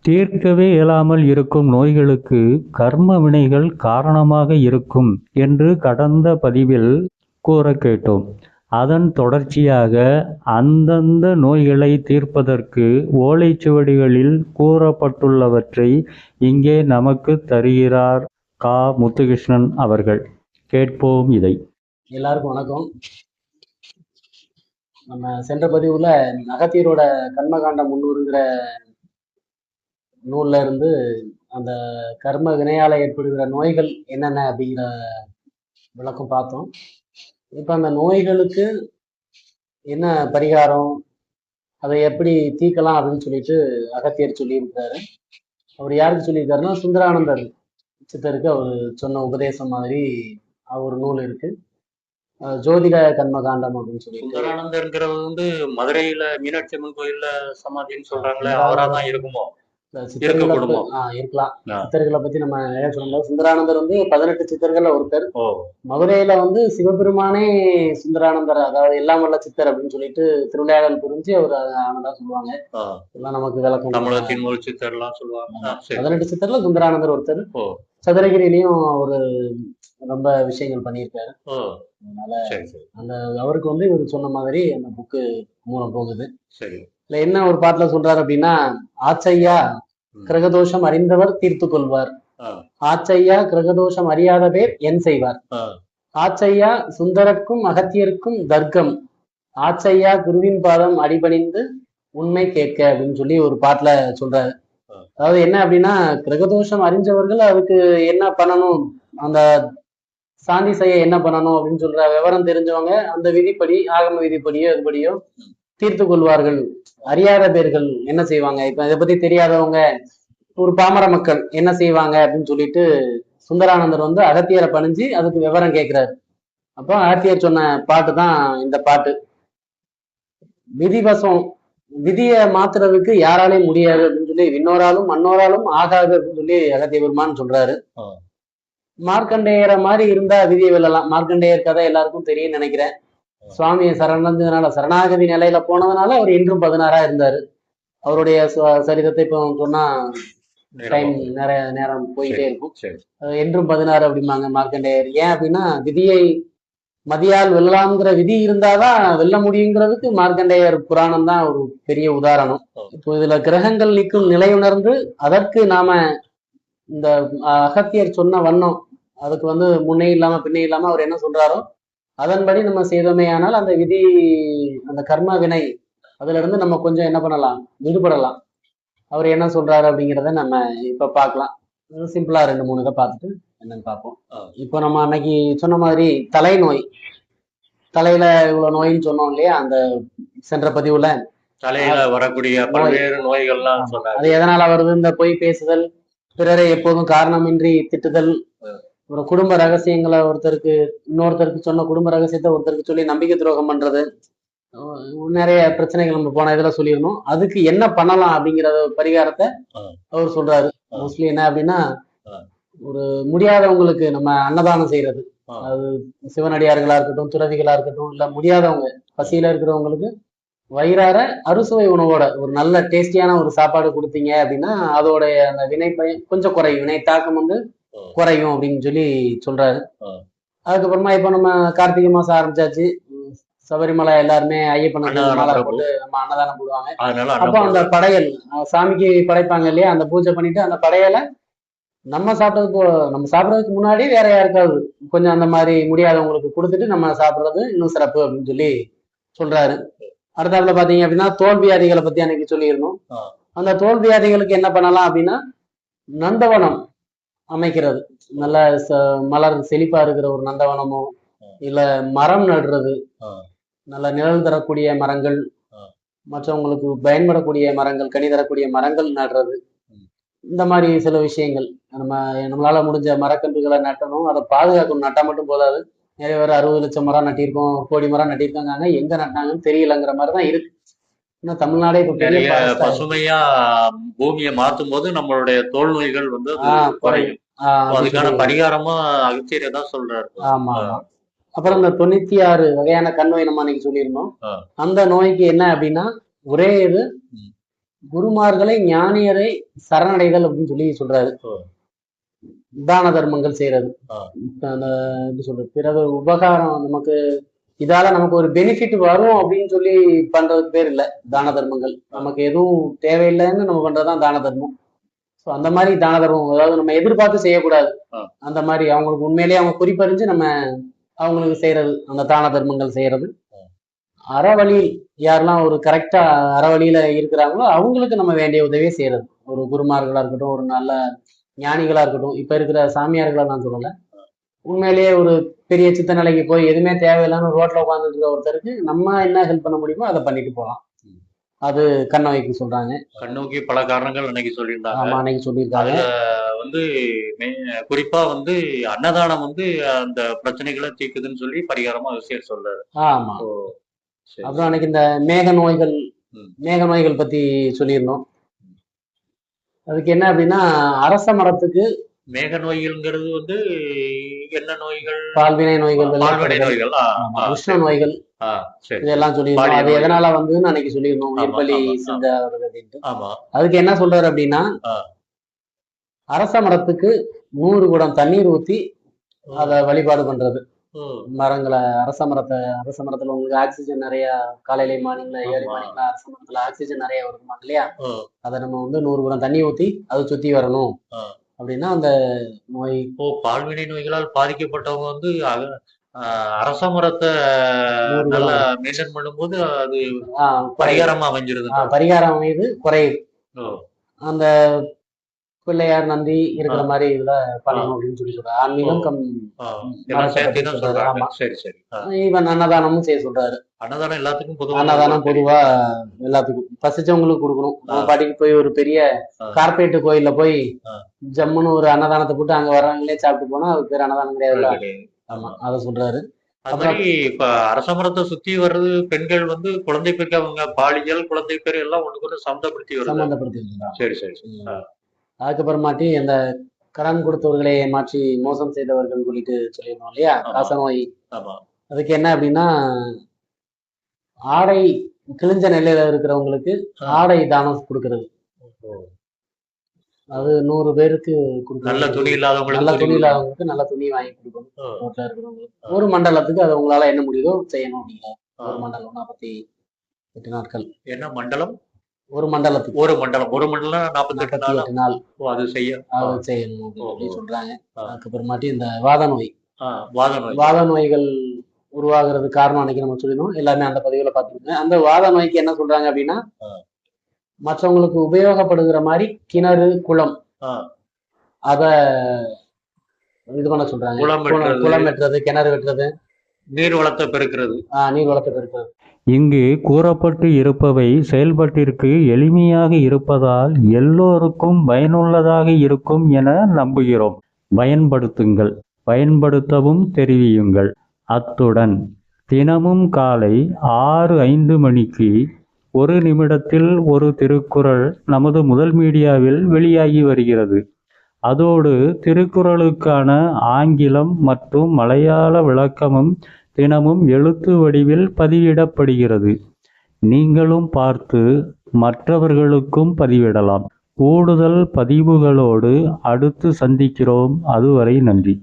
தீர்க்கவே இயலாமல் இருக்கும் நோய்களுக்கு கர்ம வினைகள் காரணமாக இருக்கும் என்று கடந்த பதிவில் கூற கேட்டோம். அதன் தொடர்ச்சியாக அந்தந்த நோய்களை தீர்ப்பதற்கு ஓலைச்சுவடிகளில் கூறப்பட்டுள்ளவற்றை இங்கே நமக்கு தருகிறார் கா. முத்துகிருஷ்ணன் அவர்கள். கேட்போம் இதை. எல்லாருக்கும் வணக்கம். நம்ம சென்ற பதிவுல அகத்தியரோட கர்மகாண்டம் 300ங்கிற நூல்ல இருந்து அந்த கர்ம வினையால ஏற்படுகிற நோய்கள் என்னென்ன அப்படிங்கிற விளக்கம் பார்த்தோம். இப்ப அந்த நோய்களுக்கு என்ன பரிகாரம், அதை எப்படி தீர்க்கலாம் அப்படின்னு சொல்லிட்டு அகத்தியர் சொல்லியிருக்காரு. அவர் யாருக்கு சொல்லியிருக்காருன்னா சுந்தரானந்தர் சித்தருக்கு அவர் சொன்ன உபதேசம் மாதிரி ஒரு நூல் இருக்கு, ஜோதிட கர்மகாண்டம் அப்படின்னு சொல்லி. சுந்தரானந்தர்ங்கிறவர் மதுரையில மீனாட்சி அம்மன் கோயில்ல சமாதின்னு சொல்றாங்களே, அவராதான் இருக்குமோ? இருக்கலாம். சித்தர்களை பத்தி நம்ம நிறைய சொல்லலாம். சுந்தரானந்தர் 18 சித்தர்கள்ல ஒருத்தர். மதுரையில சிவபெருமானே சுந்தரானந்தர், அதாவது எல்லாம் வல்ல சித்தர் அப்படின்னு சொல்லிட்டு திருவிளையாடல் புரிஞ்சு அவர் ஆனதா சொல்லுவாங்க. எல்லாம் நமக்கு விளக்கம். 18 சித்தர்ல சுந்தரானந்தர் ஒருத்தர். சதுரகிரியிலையும் ஒரு ரொம்ப விஷயங்கள் பண்ணியிருக்காரு. அதனால அந்த அவருக்கு இவர் சொன்ன மாதிரி அந்த புக்கு மூலம் போகுது. இல்ல என்ன ஒரு பாட்டுல சொல்றாரு அப்படின்னா, ஆச்சையா கிரகதோஷம் அறிந்தவர் தீர்த்து கொள்வார், ஆச்சையா கிரகதோஷம் அறியாத பேர் என் செய்வார், ஆச்சையா சுந்தரக்கும் அகத்தியருக்கும் தர்க்கம், ஆச்சையா குருவின் பாதம் அடிபணிந்து உண்மை கேட்க அப்படின்னு சொல்லி ஒரு பாட்டுல சொல்றாரு. அதாவது என்ன அப்படின்னா, கிரகதோஷம் அறிஞ்சவர்கள் அதுக்கு என்ன பண்ணணும், அந்த சாந்தி செய்ய என்ன பண்ணணும் அப்படின்னு சொல்ற விவரம் தெரிஞ்சவங்க அந்த விதிப்படி, ஆகம விதிப்படியோ அதுபடியோ தீர்த்து கொள்வார்கள். அறியாத பேர்கள் என்ன செய்வாங்க, இப்ப இதை பத்தி தெரியாதவங்க ஒரு பாமர மக்கள் என்ன செய்வாங்க அப்படின்னு சொல்லிட்டு சுந்தரானந்தர் அகத்தியரை பணிஞ்சு அதுக்கு விவரம் கேட்கிறாரு. அப்போ அகத்தியர் சொன்ன பாட்டு தான் இந்த பாட்டு. விதிவசம், விதியை மாத்துறதுக்கு யாராலையும் முடியாது அப்படின்னு சொல்லி, விண்ணோராலும் மண்ணோராலும் ஆகாது அப்படின்னு சொல்லி அகத்திய பெருமான்னு சொல்றாரு. மார்க்கண்டேயரை மாதிரி இருந்தா விதியை வெல்லலாம். மார்க்கண்டேயர் கதை எல்லாருக்கும் தெரியும் நினைக்கிறேன். சுவாமியை சரணடைஞ்சதுனால, சரணாகதி நிலையில போனதுனால அவர் இன்றும் 16ஆ இருந்தாரு. அவருடைய சரிதத்தை இப்போ சொன்னா டைம் நிறைய நேரம் போயிட்டே இருக்கும். என்றும் 16 அப்படிம்பாங்க மார்க்கண்டேயர். ஏன் அப்படின்னா, விதியை மதியால் வெல்லலாம்ங்கிற விதி இருந்தாதான் வெல்ல முடியுங்கிறதுக்கு மார்க்கண்டேயர் புராணம் தான் ஒரு பெரிய உதாரணம். இப்போ இதுல கிரகங்கள் நிற்கும் நிலை உணர்ந்து அதற்கு நாம இந்த அகத்தியர் சொன்ன வண்ணம், அதுக்கு முன்னே இல்லாம பின்னே இல்லாம அவர் என்ன சொல்றாரோ அதன்படி நம்ம செய்தோமே ஆனால் அந்த விதி, அந்த கர்ம வினை அதுல இருந்து நம்ம கொஞ்சம் என்ன பண்ணலாம், விடுபடலாம். அவர் என்ன சொல்றாரு அப்படிங்கிறத நம்ம இப்ப பார்க்கலாம். சிம்பிளா 2-3 இதை பார்த்துட்டு என்னன்னு பார்ப்போம். இப்போ நம்ம அன்னைக்கு சொன்ன மாதிரி தலைநோய், தலையில இவ்வளவு நோயின்னு சொன்னோம் இல்லையா, அந்த சென்ற பதிவுல தலையில வரக்கூடிய பல்வேறு நோய்கள்லாம் அது எதனால வருது, இந்த பொய் பேசுதல், பிறரை எப்போதும் காரணமின்றி திட்டுதல், ஒரு குடும்ப ரகசியங்களை ஒருத்தருக்கு இன்னொருத்தருக்கு சொன்ன குடும்ப ரகசியத்தை ஒருத்தருக்கு சொல்லி நம்பிக்கை துரோகம் பண்றது, நிறைய பிரச்சனைகள் நம்ம போன இதுல சொல்லியிருந்தோம். அதுக்கு என்ன பண்ணலாம் அப்படிங்கிற பரிகாரத்தை அவர் சொல்றாரு. மோஸ்ட்லி என்ன அப்படின்னா, ஒரு முடியாதவங்களுக்கு நம்ம அன்னதானம் செய்யறது, அது சிவனடியார்களா இருக்கட்டும், துறவிகளா இருக்கட்டும், இல்ல முடியாதவங்க பசியில இருக்கிறவங்களுக்கு வயிறார அறுசுவை உணவோட ஒரு நல்ல டேஸ்டியான ஒரு சாப்பாடு கொடுத்தீங்க அப்படின்னா அதோட அந்த வினை கொஞ்சம் குறையும், வினை தாக்கம் குறையும் அப்படின்னு சொல்லி சொல்றாரு. அதுக்கப்புறமா இப்ப நம்ம கார்த்திகை மாசம் ஆரம்பிச்சாச்சு, சபரிமலை எல்லாருமே ஐயப்பனுக்கு மாலை போட்டு நம்ம அன்னதானம் போடுவாங்க. அப்போ அந்த படையல் சாமிக்கு படைப்பாங்க இல்லையா, அந்த பூஜை பண்ணிட்டு அந்த படையலை நம்ம சாப்பிட்றதுக்கு முன்னாடி வேற யாருக்காவது கொஞ்சம் அந்த மாதிரி முடியாதவங்களுக்கு கொடுத்துட்டு நம்ம சாப்பிட்றது இன்னும் சிறப்பு அப்படின்னு சொல்லி சொல்றாரு. அடுத்தாப்புல பாத்தீங்க அப்படின்னா, தோல்வியாதிகளை பத்தி அன்னைக்கு சொல்லியிருந்தோம். அந்த தோல்வியாதிகளுக்கு என்ன பண்ணலாம் அப்படின்னா, நந்தவனம் அமைக்கிறது, நல்ல மலர் செழிப்பா இருக்கிற ஒரு நந்தவனமோ, இல்ல மரம் நடுறது, நல்ல நிழல் தரக்கூடிய மரங்கள், மற்றவங்களுக்கு பயன்படக்கூடிய மரங்கள், கனி தரக்கூடிய மரங்கள் நடுறது, இந்த மாதிரி சில விஷயங்கள் நம்மளால முடிஞ்ச மரக்கன்றுகளை நட்டணும், அதை பாதுகாக்கணும். நட்டா மட்டும் போதாது, நிறைய பேர் 60 லட்சம் மரம் நட்டியிருக்கோம், கோடி மரம் நட்டியிருக்காங்க, எங்க நட்டாங்கன்னு தெரியலங்கிற மாதிரிதான் இருக்கு. இன்னும் தமிழ்நாடே பசுமையா பூமியை மாற்றும் போது நம்மளுடைய தோல் நோய்கள் குறையும். அதுக்கான பரிகாரமா அகத்தியரை தான் சொல்றாரு. ஆமா. அப்புறம் இந்த 96 வகையான கண் நோய் நம்ம அன்னைக்கு சொல்லியிருந்தோம். அந்த நோய்க்கு என்ன அப்படின்னா, ஒரே இது குருமார்களை ஞானியரை சரணடைதல் அப்படின்னு சொல்லி சொல்றாரு. தான தர்மங்கள் செய்யறது, அந்த எப்படி சொல்றது, பிறகு உபகாரம், நமக்கு இதால நமக்கு ஒரு பெனிஃபிட் வரும் அப்படின்னு சொல்லி பண்றதுக்கு பேர் இல்ல தான தர்மங்கள். நமக்கு எதுவும் தேவையில்லைன்னு நம்ம பண்றதுதான் தான தர்மம். ஸோ அந்த மாதிரி தான தர்மம், அதாவது நம்ம எதிர்பார்த்து செய்யக்கூடாது. அந்த மாதிரி அவங்களுக்கு உண்மையிலேயே அவங்க குறிப்பறிஞ்சு நம்ம அவங்களுக்கு செய்யறது, அந்த தான தர்மங்கள் செய்யறது. அறவழியில் யாரெல்லாம் ஒரு கரெக்டா அறவழியில இருக்கிறாங்களோ அவங்களுக்கு நம்ம வேண்டிய உதவியை செய்யறது. ஒரு குருமார்களா இருக்கட்டும், ஒரு நல்ல ஞானிகளா இருக்கட்டும், இப்ப இருக்கிற சாமியார்களா நான் சொல்லல, உண்மையிலேயே ஒரு பெரிய சித்த நிலைக்கு போய் எதுவுமே தேவையில்லாம ரோட்ல உட்காந்துட்டு இருக்க ஒருத்தருக்கு நம்ம என்ன ஹெல்ப் பண்ண முடியுமோ அதை பண்ணிட்டு போகலாம். அது கண்ணவைக்கு சொல்றாங்க. கண்ணோக்கி பல காரணங்கள் அன்னைக்கு சொல்லியிருந்தாங்க. ஆமா, அன்னைக்கு சொல்லியிருக்காங்க. வந்து குறிப்பா வந்து அன்னதானம் வந்து அந்த பிரச்சனைகளை தீர்க்குதுன்னு சொல்லி பரிகாரமா விஷயம் சொல்றாரு. ஆமா. அப்புறம் அன்னைக்கு இந்த மேக நோய்கள் பத்தி சொல்லியிருந்தோம். அதுக்கு என்ன அப்படின்னா, அரச மரத்துக்கு மேக நோய்கள்ங்கிறது வந்து என்ன நோய்கள்? பால்வினை நோய்கள், உஷ்ண நோய்கள், இதெல்லாம் சொல்லியிருந்தோம். அது எதனால வந்துன்னு அன்னைக்கு சொல்லியிருந்தோம், உயிர்பலி செஞ்சவர் அப்படின்ட்டு. அதுக்கு என்ன சொல்றாரு அப்படின்னா, அரச மரத்துக்கு 100 குடம் தண்ணீர் ஊத்தி அதை வழிபாடு பண்றது. மரங்களை, அரச மரத்துல உங்களுக்கு ஆக்சிஜன் நிறைய, காலையில மார்னிங்ல ஏர்லி மார்னிங்ல அரச மரத்துல ஆக்சிஜன் நிறைய வருமா இல்லையா, அதை நம்ம வந்து 100 குடம் தண்ணி ஊத்தி அதை சுத்தி வரணும் அப்படின்னா அந்த நோய். பால்வினை நோய்களால் பாதிக்கப்பட்டவங்க வந்து அரச மரத்தை நல்லா மெயின்டைன் பண்ணும்போது அது பரிகாரமா அமைஞ்சிருது. பரிகாரம் அமைது குறையுது. அந்த பிள்ளையார் நந்தி இருக்கிற மாதிரி இதுல பண்ணணும் அப்படின்னு சொல்லி சொல்றாரு. ஆன்மீகம் ஈவன் அன்னதானமும் செய்ய சொல்றாரு. அன்னதானம் எல்லாத்துக்கும் அன்னதானம் பொதுவா எல்லாத்துக்கும் பசிச்சவங்களுக்கு கொடுக்கணும். நம்ம பாட்டிக்கு போய் ஒரு பெரிய கார்பரேட் கோயில்ல போய் ஜம்முன்னு ஒரு அன்னதானத்தை போட்டு அங்க வர்றவங்களே சாப்பிட்டு போனா அது பேர் அன்னதானம் கிடையாது. ஆமா, அதை சொல்றாரு. அப்புறம் இப்ப அரச மரத்தை சுத்தி வர்றது பெண்கள் வந்து குழந்தை பெருக்கவங்க பாலியல் குழந்தை பேர் எல்லாம் ஒண்ணுக்கு சம்மந்தப்படுத்தி. சரி சரி. அதுக்கப்புறமாட்டி அந்த கடன் கொடுத்தவர்களை மாற்றி மோசம் செய்தவர்கள் சொல்லிட்டு சொல்லிடணும் இல்லையா, காசநோய். அதுக்கு என்ன அப்படின்னா, ஆடை கிழிஞ்ச நிலையில இருக்கிறவங்களுக்கு ஆடை தானம் கொடுக்கறது. அது 100 பேருக்கு கொடுக்கணும். நல்ல துணி இல்லாதவங்களுக்கு நல்ல துணி வாங்கி கொடுக்கணும். ரோட்ல இருக்கிறவங்களுக்கு ஒரு மண்டலத்துக்கு அது உங்களால என்ன முடியுதோ செய்யணும் அப்படிங்கிற ஒரு மண்டலம் 48 நாட்கள். என்ன மண்டலம்? ஒரு மண்டலத்துக்கு ஒரு மண்டலம் 48 நாள் அது செய்யணும் அப்படின்னு சொல்றாங்க. அதுக்கப்புறமாட்டி இந்த வாத நோய்கள் உருவாகிறது காரணம் அன்னைக்கு நம்ம சொல்லிடணும், எல்லாமே அந்த பதிவுல பார்த்துருக்கேன். அந்த வாத நோய்க்கு என்ன சொல்றாங்க அப்படின்னா, மற்றவங்களுக்கு உபயோகப்படுகிற மாதிரி கிணறு, குளம், அத இது பண்ண சொல்றாங்க. குளம் வெட்டுறது, கிணறு வெட்டுறது, நீர் வளத்தை பெருக்கிறது. இங்கு கூறப்பட்டு இருப்பவை செயல்பாட்டிற்கு எளிமையாக இருப்பதால் எல்லோருக்கும் பயனுள்ளதாக இருக்கும் என நம்புகிறோம். பயன்படுத்துங்கள், பயன்படுத்தவும் தெரிவியுங்கள். அத்துடன் தினமும் காலை 6:05 மணிக்கு 1 நிமிடத்தில் ஒரு திருக்குறள் நமது முதல் மீடியாவில் வெளியாகி வருகிறது. அதோடு திருக்குறளுக்கான ஆங்கிலம் மற்றும் மலையாள விளக்கமும் தினமும் எழுத்து வடிவில் பதிவிடப்படுகிறது. நீங்களும் பார்த்து மற்றவர்களுக்கும் பதிவிடலாம். கூடுதல் பதிவுகளோடு அடுத்து சந்திக்கிறோம். அதுவரை நன்றி.